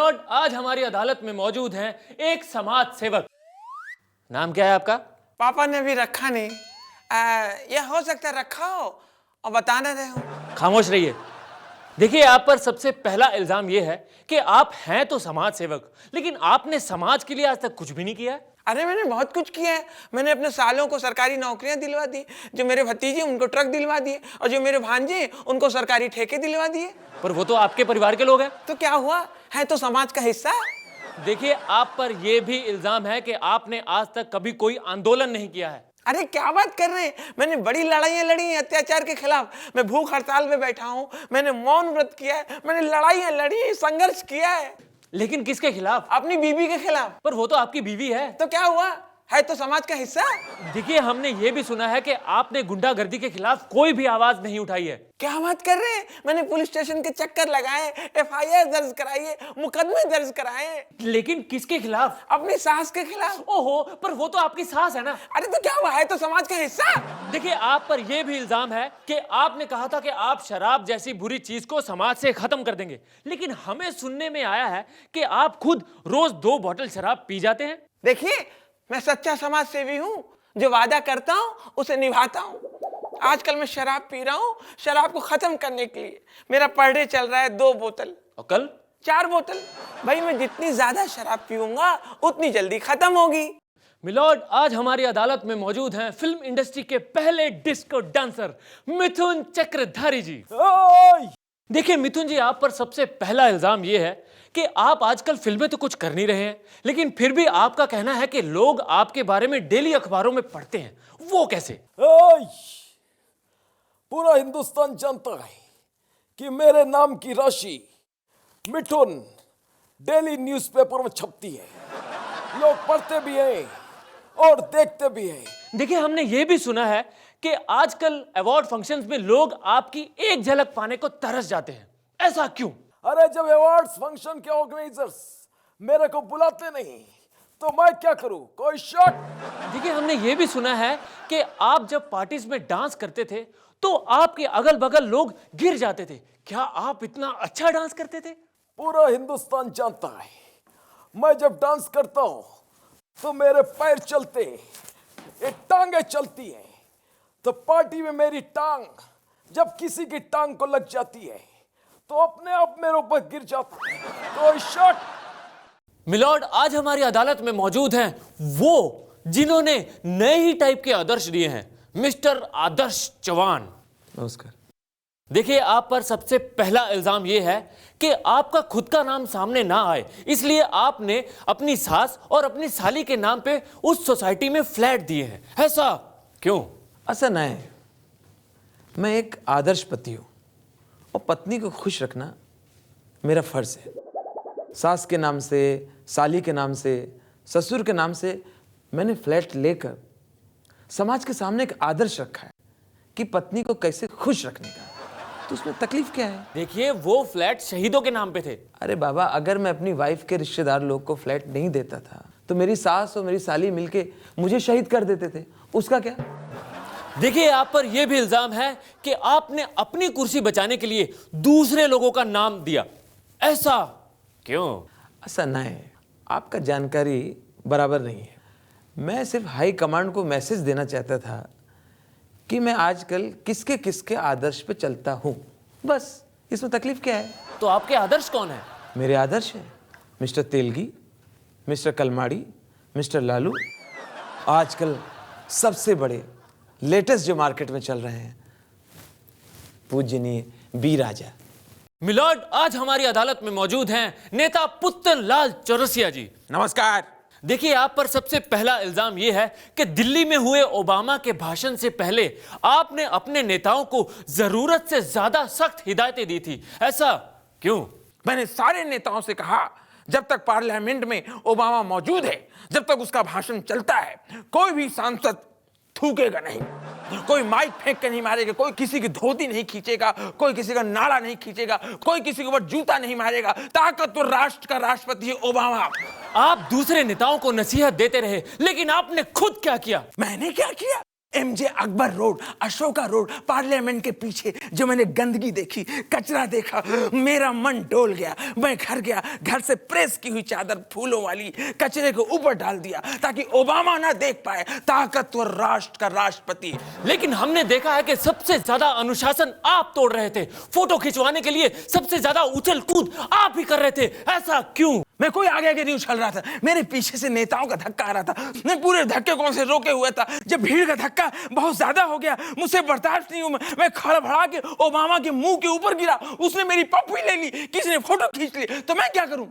Milord, आज हमारी अदालत में मौजूद हैं एक समाज सेवक। नाम क्या है आपका? पापा ने अभी रखा नहीं। यह हो सकता है रखा हो और बता न रहे हो। खामोश रहिए। देखिए, आप पर सबसे पहला इल्जाम यह है कि आप हैं तो समाज सेवक, लेकिन आपने समाज के लिए आज तक कुछ भी नहीं किया है। अरे मैंने बहुत कुछ किया है। मैंने अपने सालों को सरकारी नौकरियां दिलवा दी, जो मेरे भतीजे उनको ट्रक दिलवा दिए, और जो मेरे भांजे उनको सरकारी ठेके दिलवा दिए। पर वो तो आपके परिवार के लोग हैं। तो क्या हुआ, है तो समाज का हिस्सा। देखिए, आप पर यह भी इल्जाम है कि आपने आज तक कभी कोई आंदोलन नहीं किया है। अरे क्या बात कर रहे हैं, मैंने बड़ी लड़ाइयां लड़ी हैं अत्याचार के खिलाफ। मैं भूख हड़ताल में बैठा हूँ, मैंने मौन व्रत किया है, मैंने लड़ाइयां लड़ी है, संघर्ष किया है। लेकिन किसके खिलाफ? अपनी बीवी के खिलाफ। पर वो तो आपकी बीवी है। तो क्या हुआ, है तो समाज का हिस्सा। देखिए, हमने ये भी सुना है कि आपने गुंडागर्दी के खिलाफ कोई भी आवाज नहीं उठाई है। क्या बात कर रहे हैं, मैंने पुलिस स्टेशन के चक्कर लगाए, एफआईआर दर्ज कराई, मुकदमे दर्ज कराए। लेकिन किसके खिलाफ? अपनी सास के खिलाफ। ओहो, पर वो तो आपकी सास है ना। अरे तो क्या हुआ, है तो समाज का हिस्सा। देखिए, आप पर यह भी इल्जाम है कि आपने कहा था कि आप शराब जैसी बुरी चीज को समाज से खत्म कर देंगे, लेकिन हमें सुनने में आया है कि आप खुद रोज 2 बोतल शराब पी जाते हैं। देखिए, मैं सच्चा समाज सेवी हूँ, जो वादा करता हूँ उसे निभाता हूँ। आजकल मैं शराब पी रहा हूँ, शराब को खत्म करने के लिए। मेरा पर डे चल रहा है 2 बोतल, और कल 4 बोतल। भाई मैं जितनी ज्यादा शराब पीऊंगा उतनी जल्दी खत्म होगी। मिलॉर्ड, आज हमारी अदालत में मौजूद हैं फिल्म इंडस्ट्री के पहले डिस्को डांसर मिथुन चक्रधारी जी। देखिए मिथुन जी, आप पर सबसे पहला इल्जाम यह है कि आप आजकल फिल्में तो कुछ कर नहीं रहे हैं, लेकिन फिर भी आपका कहना है कि लोग आपके बारे में डेली अखबारों में पढ़ते हैं। वो कैसे? पूरा हिंदुस्तान जानता है कि मेरे नाम की राशि मिथुन डेली न्यूज़पेपर में छपती है। लोग पढ़ते भी हैं और देखते भी हैं। देखिए, हमने ये भी सुना है कि आजकल अवार्ड फंक्शंस में लोग आपकी एक झलक पाने को तरस जाते हैं। ऐसा क्यों? अरे जब अवार्ड्स फंक्शन के ऑर्गेनाइजर्स मेरे को बुलाते नहीं तो मैं क्या करूं? कोई शॉट। देखिए, हमने ये भी सुना है कि आप जब पार्टीज में डांस करते थे तो आपके अगल बगल लोग गिर जाते थे। क्या आप इतना अच्छा डांस करते थे? पूरा हिंदुस्तान जानता है, मैं जब डांस करता हूं तो मेरे पैर चलते हैं, ये टांगे चलती हैं। तो पार्टी में मेरी टांग जब किसी की टांग को लग जाती है तो अपने आप मेरे ऊपर गिर जाता है। कोई शॉट। मिलॉर्ड, आज हमारी अदालत में मौजूद हैं वो जिन्होंने नए ही टाइप के आदर्श दिए हैं, मिस्टर आदर्श चौहान। नमस्कार। देखिए, आप पर सबसे पहला इल्जाम यह है कि आपका खुद का नाम सामने ना आए, इसलिए आपने अपनी सास और अपनी साली के नाम पे उस सोसाइटी में फ्लैट दिए हैं। ऐसा क्यों? ऐसा नहीं है, मैं एक आदर्श पति हूँ और पत्नी को खुश रखना मेरा फर्ज है। सास के नाम से, साली के नाम से, ससुर के नाम से मैंने फ्लैट लेकर समाज के सामने एक आदर्श रखा है कि पत्नी को कैसे खुश रखने का। तो उसमें तकलीफ क्या है? देखिए, वो फ्लैट शहीदों के नाम पे थे। अरे बाबा, अगर मैं अपनी वाइफ के रिश्तेदार लोग को फ्लैट नहीं देता था तो मेरी सास और मेरी साली मिलके मुझे शहीद कर देते थे, उसका क्या? देखिए, आप पर यह भी इल्जाम है कि आपने अपनी कुर्सी बचाने के लिए दूसरे लोगों का नाम दिया। ऐसा क्यों? ऐसा नहीं है, आपका जानकारी बराबर नहीं है। मैं सिर्फ हाई कमांड को मैसेज देना चाहता था कि मैं आजकल किसके किसके आदर्श पे चलता हूं, बस। इसमें तकलीफ क्या है? तो आपके आदर्श कौन है? मेरे आदर्श हैं mister Telgi, mister Kalmadi, mister Lalu, आजकल सबसे बड़े लेटेस्ट जो मार्केट में चल रहे हैं पूजनीय बी राजा। मिलॉर्ड, आज हमारी अदालत में मौजूद हैं नेता पुत्तन लाल चौरसिया जी। नमस्कार। देखिए, आप पर सबसे पहला इल्जाम यह है कि दिल्ली में हुए ओबामा के भाषण से पहले आपने अपने नेताओं को जरूरत से ज्यादा सख्त हिदायतें दी थी। ऐसा क्यों? मैंने सारे नेताओं से कहा, जब तक पार्लियामेंट में ओबामा मौजूद है, जब तक उसका भाषण चलता है, कोई भी सांसद थूकेगा नहीं, कोई माइक फेंक के नहीं मारेगा, कोई किसी की धोती नहीं खींचेगा, कोई किसी का नाड़ा नहीं खींचेगा, कोई किसी के ऊपर जूता नहीं मारेगा। ताकतवर राष्ट्र का राष्ट्रपति है ओबामा। आप दूसरे नेताओं को नसीहत देते रहे, लेकिन आपने खुद क्या किया? मैंने क्या किया? MJ Akbar road, Ashoka road, parliament के पीछे जो मैंने गंदगी देखी, कचरा देखा, मेरा मन डोल गया। मैं घर गया, घर से प्रेस की हुई चादर फूलों वाली कचरे के ऊपर डाल दिया ताकि ओबामा ना देख पाए ताकतवर राष्ट्र का राष्ट्रपति। लेकिन हमने देखा है कि सबसे ज्यादा अनुशासन आप तोड़ रहे थे। फोटो खिंचवाने के लिए सबसे ज्यादा उछल कूद आप ही कर रहे थे, ऐसा क्यों? मैं कोई आगे आगे नहीं उछल रहा था, मेरे पीछे से नेताओं का धक्का आ रहा था। मैं पूरे धक्के कौन से रोके हुए था। जब भीड़ का धक्का बहुत ज्यादा हो गया, मुझसे बर्दाश्त नहीं हुआ, मैं खड़बड़ा के ओबामा के मुंह के ऊपर गिरा। उसने मेरी पप्पी ले ली, किसी ने फोटो खींच ली, तो मैं क्या करूं?